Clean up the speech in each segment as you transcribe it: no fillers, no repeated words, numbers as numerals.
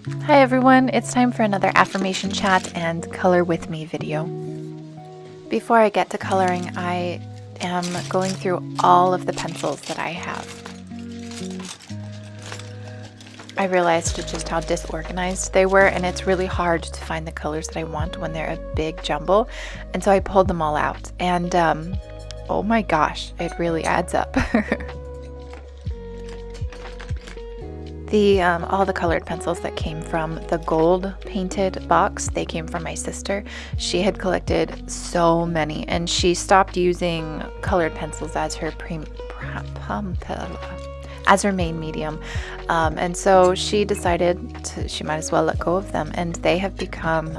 Hi everyone, it's time for another affirmation chat and color with me video. Before I get to coloring, I am going through all of the pencils that I have. I realized just how disorganized they were, and it's really hard to find the colors that I want when they're a big jumble. And so I pulled them all out, and oh my gosh, it really adds up. All the colored pencils that came from the gold painted box, they came from my sister. She had collected so many, and she stopped using colored pencils as her main medium, and so she decided she might as well let go of them, and they have become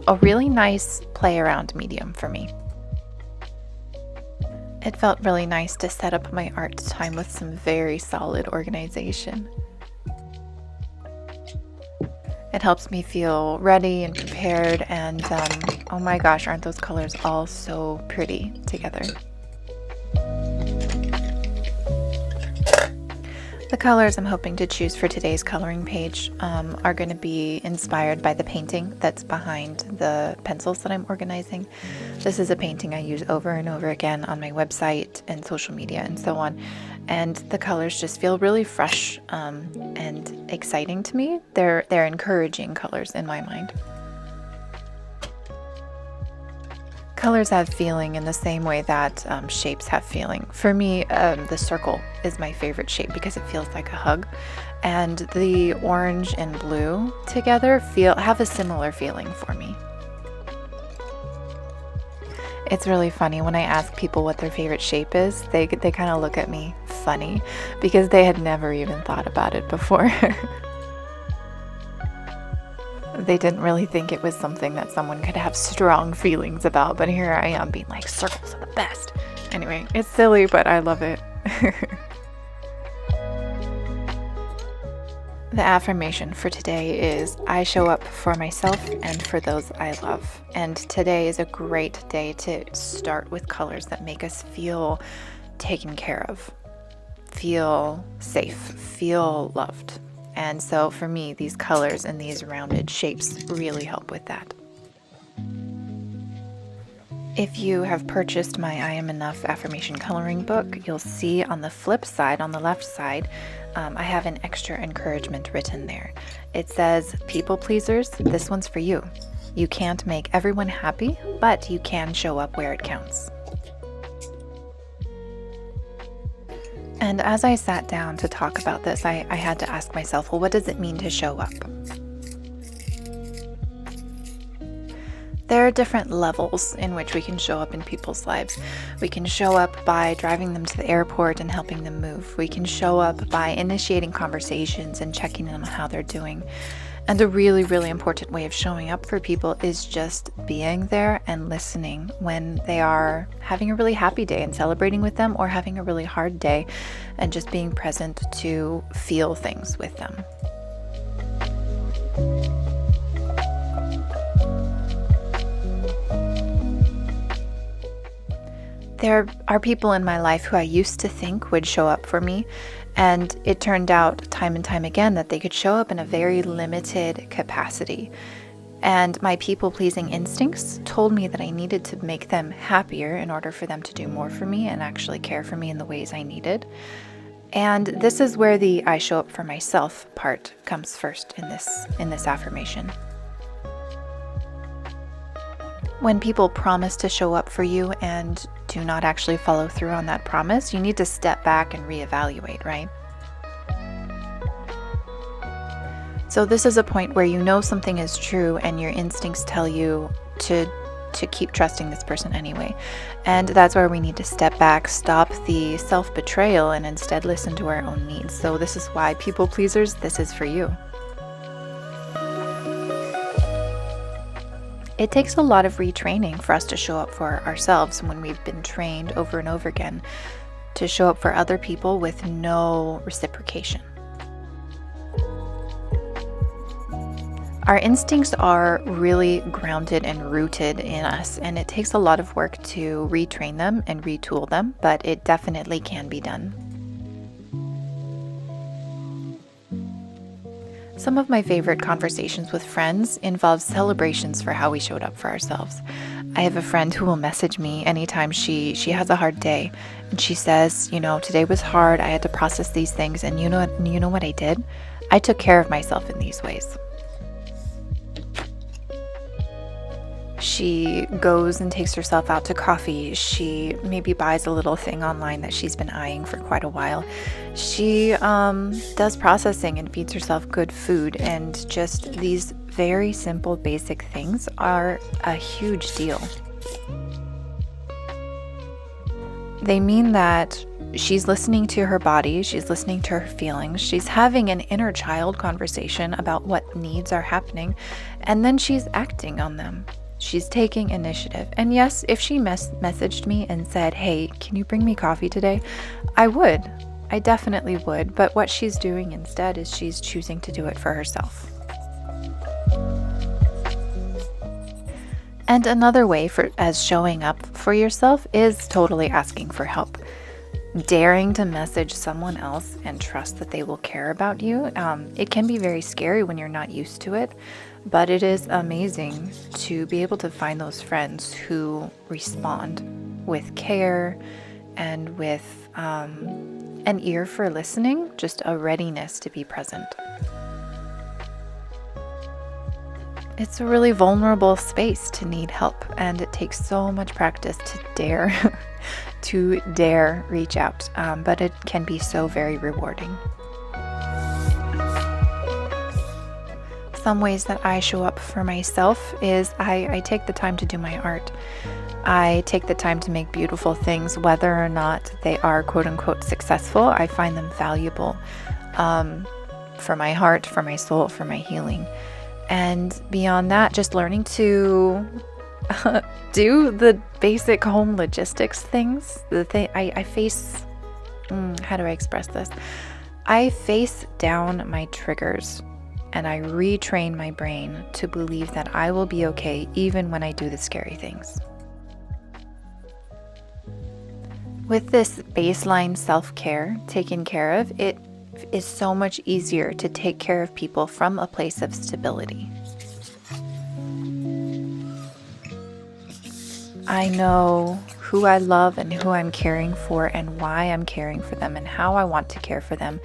a really nice play around medium for me. It felt really nice to set up my art time with some very solid organization. It helps me feel ready and prepared, and oh my gosh, aren't those colors all so pretty together? The colors I'm hoping to choose for today's coloring page are going to be inspired by the painting that's behind the pencils that I'm organizing. This is a painting I use over and over again on my website and social media and so on. And the colors just feel really fresh and exciting to me. They're encouraging colors in my mind. Colors have feeling in the same way that shapes have feeling. For me, the circle is my favorite shape because it feels like a hug, and the orange and blue together have a similar feeling for me. It's really funny when I ask people what their favorite shape is, they kind of look at me funny because they had never even thought about it before. They didn't really think it was something that someone could have strong feelings about, but here I am being like, circles are the best. Anyway, it's silly, but I love it. The affirmation for today is, I show up for myself and for those I love. And today is a great day to start with colors that make us feel taken care of, feel safe, feel loved. And so for me, these colors and these rounded shapes really help with that. If you have purchased my I Am Enough affirmation coloring book, you'll see on the flip side, on the left side, I have an extra encouragement written there. It says, people pleasers, this one's for you. You can't make everyone happy, but you can show up where it counts. And as I sat down to talk about this, I had to ask myself, well, what does it mean to show up? There are different levels in which we can show up in people's lives. We can show up by driving them to the airport and helping them move. We can show up by initiating conversations and checking in on how they're doing. And a really, really important way of showing up for people is just being there and listening when they are having a really happy day and celebrating with them, or having a really hard day and just being present to feel things with them. There are people in my life who I used to think would show up for me, and it turned out time and time again that they could show up in a very limited capacity. And my people-pleasing instincts told me that I needed to make them happier in order for them to do more for me and actually care for me in the ways I needed. And this is where the I show up for myself part comes first in this affirmation. When people promise to show up for you and do not actually follow through on that promise, you need to step back and reevaluate, right? So this is a point where you know something is true and your instincts tell you to keep trusting this person anyway. And that's where we need to step back, stop the self-betrayal, and instead listen to our own needs. So this is why, people pleasers, this is for you. It takes a lot of retraining for us to show up for ourselves when we've been trained over and over again to show up for other people with no reciprocation. Our instincts are really grounded and rooted in us, and it takes a lot of work to retrain them and retool them, but it definitely can be done. Some of my favorite conversations with friends involve celebrations for how we showed up for ourselves. I have a friend who will message me anytime she has a hard day, and she says, today was hard. I had to process these things, and you know what I did? I took care of myself in these ways. She goes and takes herself out to coffee. She maybe buys a little thing online that she's been eyeing for quite a while. She does processing and feeds herself good food. And just these very simple, basic things are a huge deal. They mean that she's listening to her body, she's listening to her feelings, she's having an inner child conversation about what needs are happening, and then she's acting on them. She's taking initiative. And yes, if she messaged me and said, hey, can you bring me coffee today? I would. I definitely would. But what she's doing instead is she's choosing to do it for herself. And another way as showing up for yourself is totally asking for help. Daring to message someone else and trust that they will care about you. It can be very scary when you're not used to it, but it is amazing to be able to find those friends who respond with care and with an ear for listening, just a readiness to be present. It's a really vulnerable space to need help, and it takes so much practice to dare reach out, but it can be so very rewarding. Some ways that I show up for myself is I take the time to do my art. I take the time to make beautiful things, whether or not they are quote unquote successful. I find them valuable for my heart, for my soul, for my healing. And beyond that, just learning to do the basic home logistics things. I face, how do I express this? I face down my triggers and I retrain my brain to believe that I will be okay even when I do the scary things. With this baseline self-care taken care of, it is so much easier to take care of people from a place of stability. I know who I love and who I'm caring for and why I'm caring for them and how I want to care for them,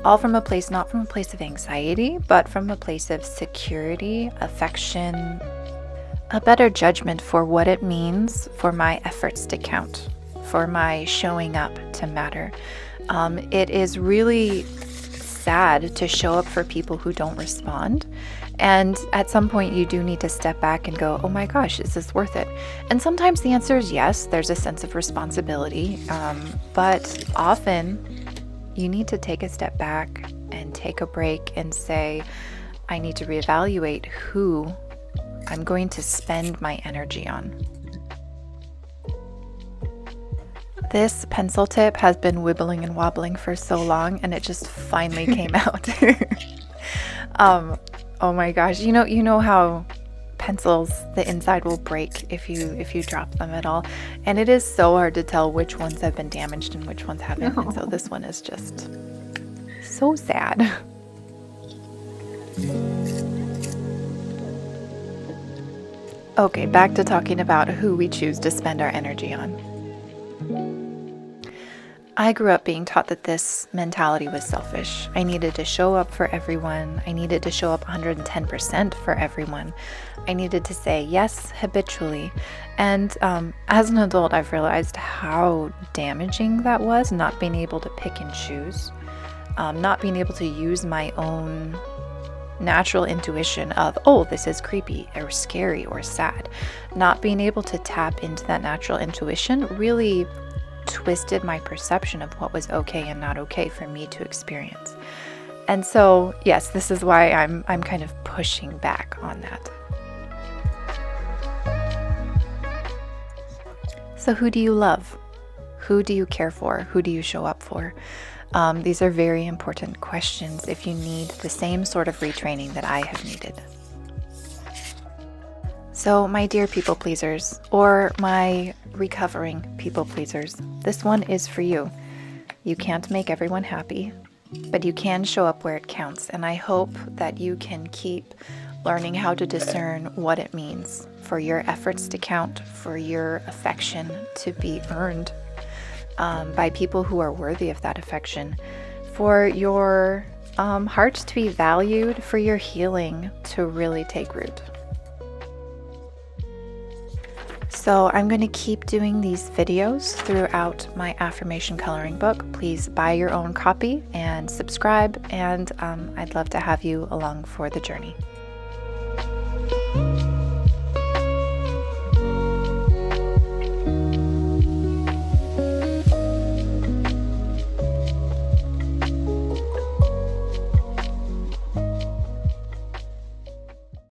all from a place, not from a place of anxiety, but from a place of security, affection, a better judgment for what it means for my efforts to count, for my showing up to matter. It is really sad to show up for people who don't respond. And at some point you do need to step back and go, oh my gosh, is this worth it? And sometimes the answer is yes, there's a sense of responsibility. But often you need to take a step back and take a break and say, I need to reevaluate who I'm going to spend my energy on. This pencil tip has been wibbling and wobbling for so long, and it just finally came out. Oh my gosh, you know how pencils, the inside will break if you drop them at all, and it is so hard to tell which ones have been damaged and which ones haven't. No. And so this one is just so sad. Okay, back to talking about who we choose to spend our energy on. I grew up being taught that this mentality was selfish. I needed to show up for everyone. I needed to show up 110% for everyone. I needed to say yes habitually. And as an adult, I've realized how damaging that was, not being able to pick and choose, not being able to use my own natural intuition of, oh, this is creepy or scary or sad. Not being able to tap into that natural intuition really twisted my perception of what was okay and not okay for me to experience. And so, yes, this is why I'm kind of pushing back on that. So who do you love? Who do you care for? Who do you show up for? These are very important questions if you need the same sort of retraining that I have needed. So my dear people pleasers, or my recovering people pleasers, this one is for you. You can't make everyone happy. but you can show up where it counts. And I hope that you can keep learning how to discern what it means for your efforts to count, for your affection to be earned by people who are worthy of that affection, for your heart to be valued, for your healing to really take root. So I'm going to keep doing these videos throughout my affirmation coloring book. Please buy your own copy and subscribe, and I'd love to have you along for the journey.